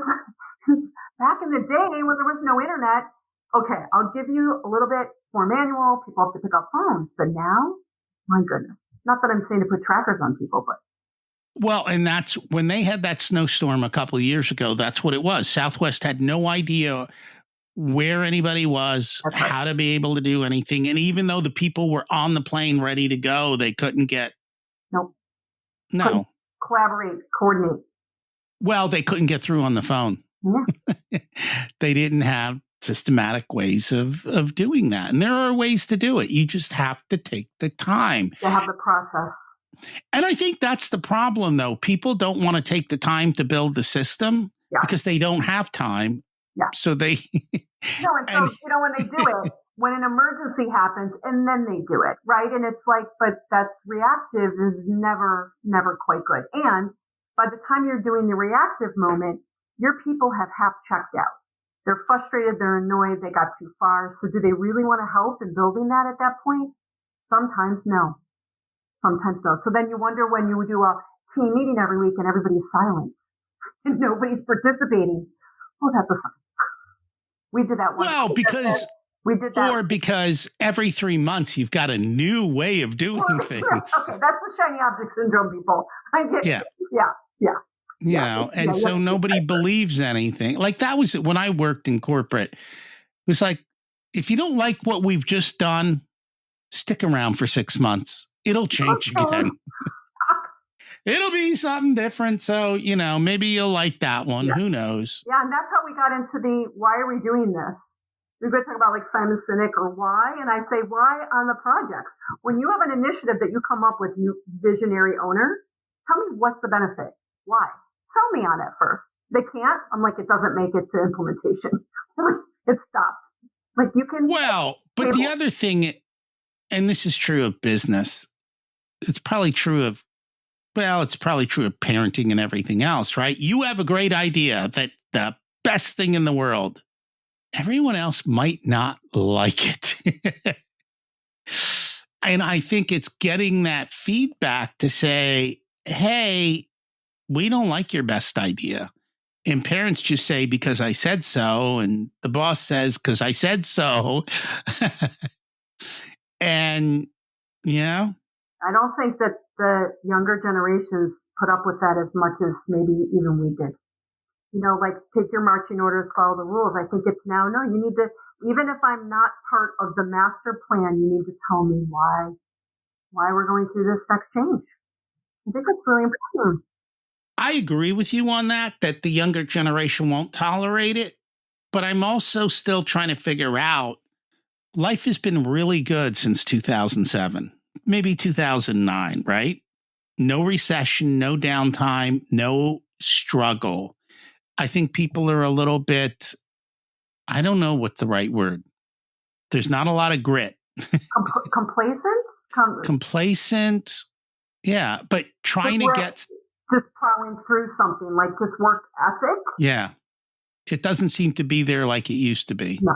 back in the day when there was no internet, okay, I'll give you a little bit more manual. People have to pick up phones. But now, my goodness, not that I'm saying to put trackers on people, but. Well, and that's when they had that snowstorm a couple of years ago. That's what it was. Southwest had no idea where anybody was, That's right. how to be able to do anything. And even though the people were on the plane ready to go, they couldn't get. Nope. No. Couldn't collaborate, coordinate. Well, they couldn't get through on the phone. Yeah. They didn't have systematic ways of doing that. And there are ways to do it. You just have to take the time. To have the process. And I think that's the problem, though. People don't want to take the time to build the system because they don't have time. Yeah. So they. No, and so, when they do it, when an emergency happens, and then they do it, right? And it's like, but that's reactive is never quite good. And by the time you're doing the reactive moment, your people have half checked out. They're frustrated, they're annoyed, they got too far. So do they really want to help in building that at that point? Sometimes no. Sometimes no. So then you wonder when you do a team meeting every week and everybody's silent and nobody's participating. Oh, that's a sign. We did that one. Well, because we did that. Or because every 3 months you've got a new way of doing things. Okay, that's the shiny object syndrome, people. I get it. Yeah. And so nobody believes anything. Like that was when I worked in corporate. It was like, if you don't like what we've just done, stick around for 6 months. It'll change again. It'll be something different. So, maybe you'll like that one. Yeah. Who knows? Yeah, and that's how we got into the why are we doing this? We're going to talk about like Simon Sinek or why. And I say, why on the projects? When you have an initiative that you come up with, you visionary owner, tell me what's the benefit? Why? Sell me on it first. They can't. I'm like, it doesn't make it to implementation. It stopped. Like you can. Well, but the other thing, and this is true of business, it's probably true of parenting and everything else, right? You have a great idea that the best thing in the world. Everyone else might not like it. And I think it's getting that feedback to say, hey, we don't like your best idea. And parents just say, because I said so. And the boss says, because I said so. And, I don't think that the younger generations put up with that as much as maybe even we did. Like take your marching orders, follow the rules. I think it's now, no, you need to, even if I'm not part of the master plan, you need to tell me why we're going through this next change. I think that's really important. I agree with you on that the younger generation won't tolerate it. But I'm also still trying to figure out, life has been really good since 2007, maybe 2009, right? No recession, no downtime, no struggle. I think people are a little bit, I don't know what's the right word. There's not a lot of grit. Complacent? Complacent. Yeah. But trying to get. Just plowing through something, like just work ethic. Yeah. It doesn't seem to be there like it used to be. No.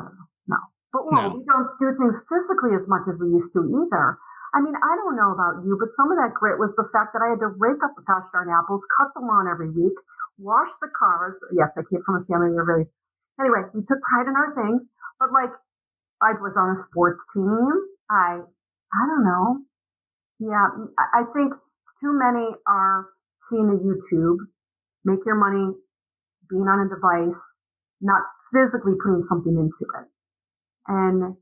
But we don't do things physically as much as we used to either. I mean, I don't know about you, but some of that grit was the fact that I had to rake up the gosh darn apples, cut the lawn every week, wash the cars. Yes, I came from a family where anyway, we took pride in our things, but like I was on a sports team. I don't know. Yeah, I think too many are seeing the YouTube, make your money being on a device, not physically putting something into it. And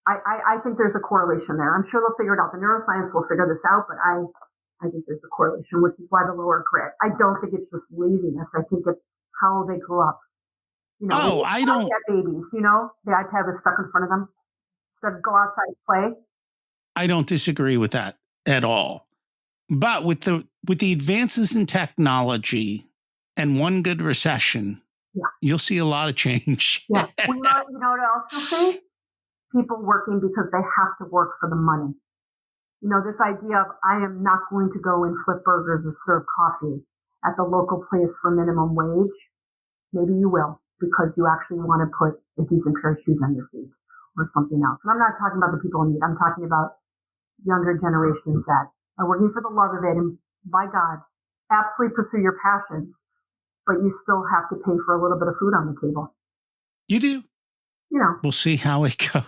I think there's a correlation there. I'm sure they'll figure it out. The neuroscience will figure this out, but I think there's a correlation, which is why the lower grit. I don't think it's just laziness. I think it's how they grew up. I don't. Babies, the iPad was stuck in front of them. Instead of go outside and play. I don't disagree with that at all. But with the advances in technology and one good recession, you'll see a lot of change. Yeah. You know what else you'll see? People working because they have to work for the money. This idea of I am not going to go and flip burgers or serve coffee at the local place for minimum wage. Maybe you will because you actually want to put a decent pair of shoes on your feet or something else. And I'm not talking about the people in need. I'm talking about younger generations that are working for the love of it. And by God, absolutely pursue your passions, but you still have to pay for a little bit of food on the table. You do. You know, We'll see how it goes.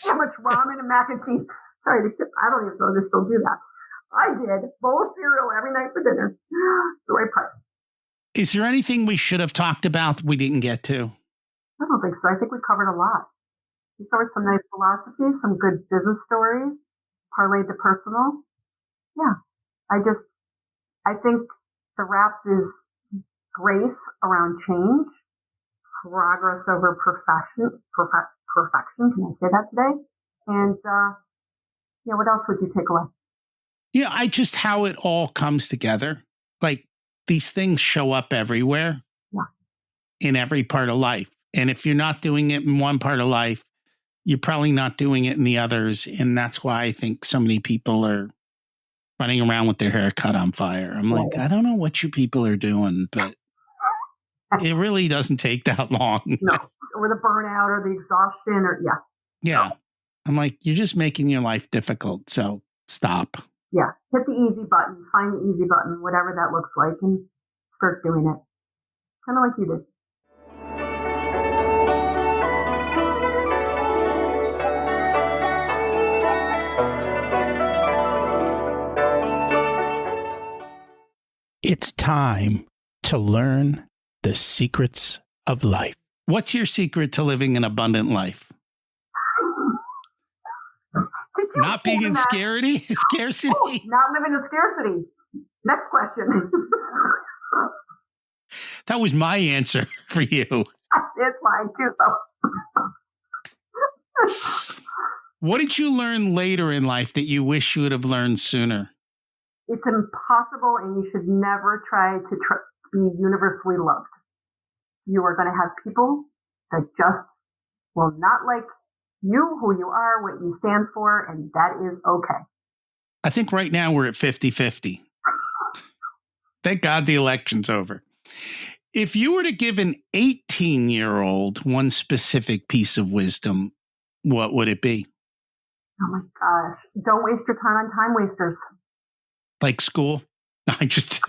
how much ramen and mac and cheese. Sorry, I don't even know they still do that. I did. Bowl of cereal every night for dinner. The right price. Is there anything we should have talked about that we didn't get to? I don't think so. I think we covered a lot. We covered some nice philosophy, some good business stories, parlayed to personal. Yeah. I think the wrap is grace around change, progress over perfection. Can I say that today? And, what else would you take away? Yeah, how it all comes together. Like these things show up everywhere in every part of life. And if you're not doing it in one part of life, you're probably not doing it in the others. And that's why I think so many people are running around with their hair cut on fire. I'm like, I don't know what you people are doing, but it really doesn't take that long. No, or the burnout or the exhaustion Yeah. I'm like, you're just making your life difficult. So stop. Yeah. Hit the easy button, find the easy button, whatever that looks like, and start doing it. Kind of like you did. It's time to learn the secrets of life. What's your secret to living an abundant life? Not being in scarcity? Scarcity? Oh, not living in scarcity. Next question. That was my answer for you. It's mine too, though. What did you learn later in life that you wish you would have learned sooner? It's impossible, and you should never try to be universally loved. You are going to have people that just will not like you, who you are, what you stand for, and that is okay. I think right now we're at 50-50. Thank God the election's over. If you were to give an 18-year-old one specific piece of wisdom, what would it be? Oh my gosh. Don't waste your time on time wasters. Like school? I just...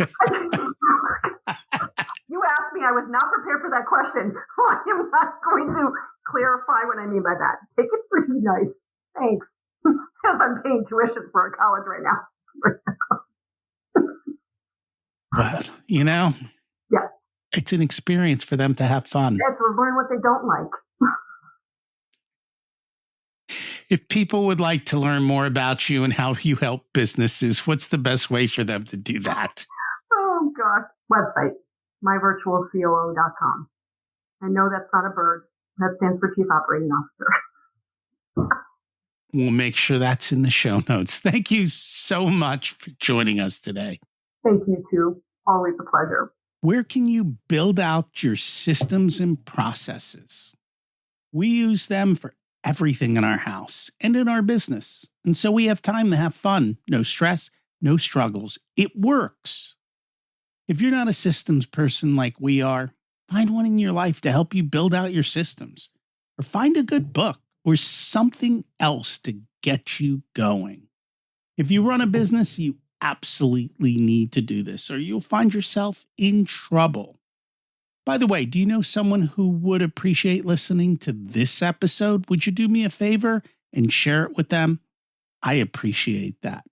You asked me. I was not prepared for that question. I am not going to clarify what I mean by that. Take it pretty nice. Thanks. Because I'm paying tuition for a college right now. Well, yeah, it's an experience for them to have fun. Yeah, to learn what they don't like. If people would like to learn more about you and how you help businesses, what's the best way for them to do that? Oh, gosh. Website, myvirtualcoo.com. I know that's not a bird. That stands for Chief Operating Officer. We'll make sure that's in the show notes. Thank you so much for joining us today. Thank you, too. Always a pleasure. Where can you build out your systems and processes? We use them for everything in our house and in our business. And so we have time to have fun. No stress, no struggles. It works. If you're not a systems person like we are, find one in your life to help you build out your systems. Or find a good book or something else to get you going. If you run a business, you absolutely need to do this, or you'll find yourself in trouble. By the way, do you know someone who would appreciate listening to this episode? Would you do me a favor and share it with them? I appreciate that.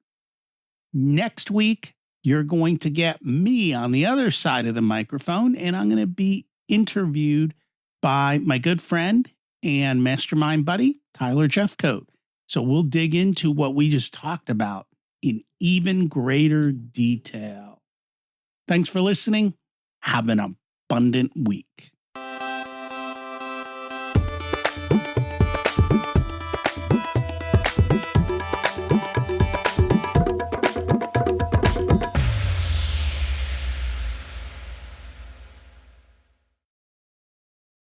Next week, you're going to get me on the other side of the microphone, and I'm going to be interviewed by my good friend and mastermind buddy, Tyler Jeffcoat. So we'll dig into what we just talked about in even greater detail. Thanks for listening. Have an abundant week.